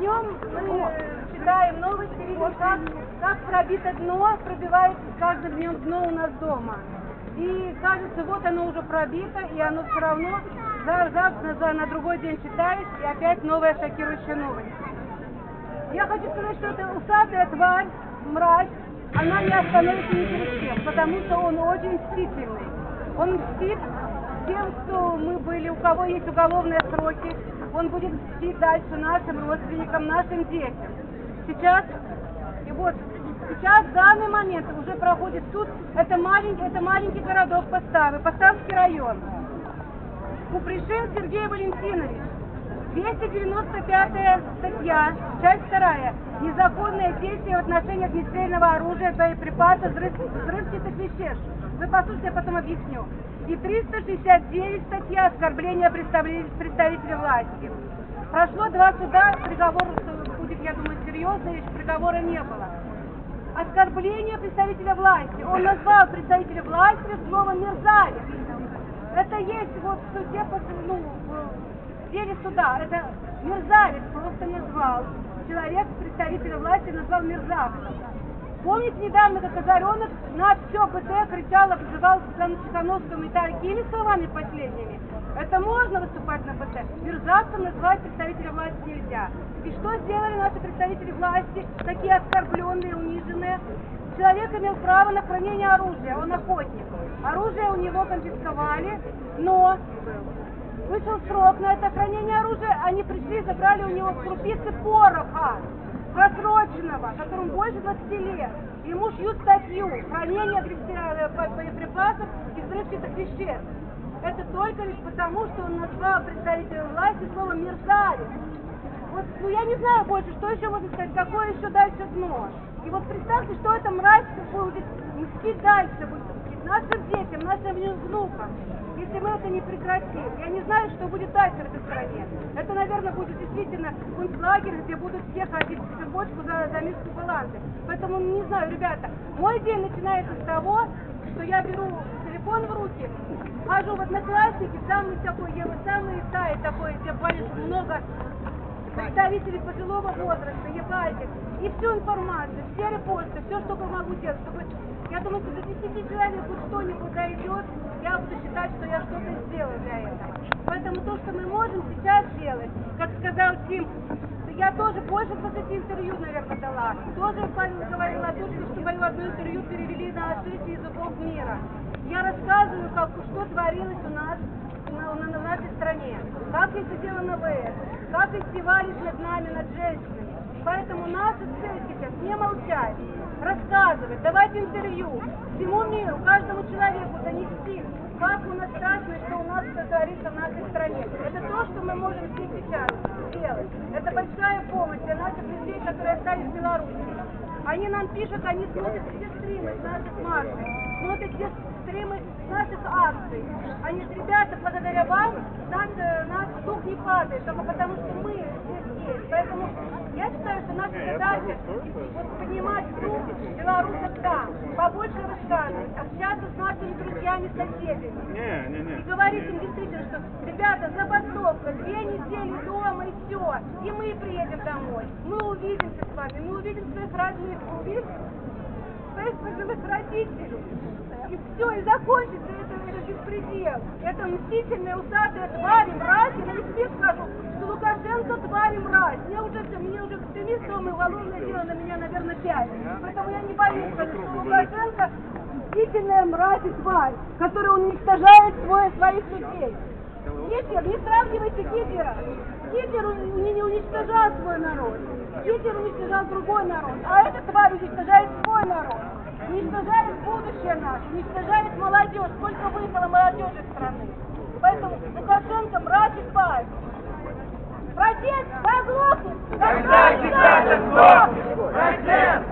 днем мы читаем новости, видим, как пробито дно, пробивается с каждым днем дно у нас дома. И кажется, вот оно уже пробито, и оно все равно завтра на другой день читаешь, и опять новая шокирующая новость. Я хочу сказать, что эта усатая тварь, мразь, она не остановится ни перед кем, потому что он очень мстительный. Он мстит тем, что мы были, у кого есть уголовные сроки, он будет мстить дальше нашим родственникам, нашим детям. Сейчас, и вот, сейчас в данный момент уже проходит суд, это маленький городок Поставы, Поставский район. Купришин Сергей Валентинович, 295 статья, часть 2, незаконное действие в отношении огнестрельного оружия, боеприпасов, взрывчатых веществ. Вы послушайте, я потом объясню. И 369 статья оскорбления представителя власти. Прошло 2 суда, приговор будет, я думаю, серьезный, еще приговора не было. Оскорбление представителя власти. Он назвал представителя власти словом мерзавец. Это есть вот в суде, в деле суда. Это мерзавец просто назвал. Человек, представителя власти, назвал мерзавцем. Помните, недавно, как Озаренок на все БТ кричал, обзывал Светлану Тихановскую и такими словами последними? Это можно выступать на БТ? Мерзавцем назвать представителя власти нельзя. И что сделали наши представители власти, такие оскорбленные, униженные? Человек имел право на хранение оружия, он охотник. Оружие у него конфисковали, но вышел срок на это хранение оружия, они пришли и забрали у него крупицы пороха, просроченного, которому больше 20 лет. Ему шьют статью хранение боеприпасов и взрывчатых веществ. Это только лишь потому, что он назвал представителя власти словом мерзавец. Вот, я не знаю больше, что еще можно сказать, какое еще дальше дно. И вот представьте, что эта мразь будет мстить дальше, будет мстить нашим детям, нашим внукам, если мы это не прекратим. Я не знаю, что будет дальше в этой стране. Это, наверное, будет действительно концлагерь, где будут все ходить в цепочку за миску баланды. Поэтому, не знаю, ребята, мой день начинается с того, что я беру телефон в руки, хожу в Одноклассники, самый сайт такой, где много представителей пожилого возраста, ебальник, и всю информацию, все репосты, все, что я могу делать, чтобы, я думаю, если до 10 человек хоть что-нибудь дойдет, я буду считать, что я что-то сделала для этого. Поэтому то, что мы можем сейчас делать, как сказал Тим, я тоже больше 20 интервью, наверное, дала, тоже говорила о том, что мое одно интервью перевели на 6 языков мира. Я рассказываю, что творилось у нас на нашей стране, как я сидела на ВС, как издевались над нами, над женщинами. Поэтому наша цель сейчас не молчать, рассказывать, давать интервью всему миру, каждому человеку донести, как у нас страшно, что у нас творится в нашей стране. Это то, что мы можем здесь сейчас сделать. Это большая помощь для наших людей, которые остались в Беларуси. Они нам пишут, они смотрят все стримы с наших маршей, смотрят все стримы с наших акций. Они, ребята, благодаря вам наш дух не падает, только потому что мы здесь есть. Поэтому я считаю, что наша задача поднимать дух белорусов там, побольше рассказывать, общаться с нашими друзьями, соседями. И говорить им действительно, что, ребята, забастовка, 2 недели дома и все. И мы приедем домой. Мы увидимся с вами, мы увидим своих родных, своих пожилых родителей. И все, и закончится это беспредел. Это мстительная, усатая тварь, мразь. Я не себе скажу, что Лукашенко тварь и мразь. Мне уже экстремистское уголовное дело на меня, наверное, 5. Поэтому я не боюсь сказать, что Лукашенко мстительная мразь и тварь, которая уничтожает своих людей. Гитлер, не сравнивайте Гитлера. Гитлер не уничтожал свой народ. Гитлер уничтожал другой народ. А эта тварь уничтожает свой народ. Уничтожает будущее наше, уничтожает молодежь. Сколько выехало молодежи из страны. Поэтому Лукашенко мразь и тварь. Протест заглохнет, когда не сглохнет. Протест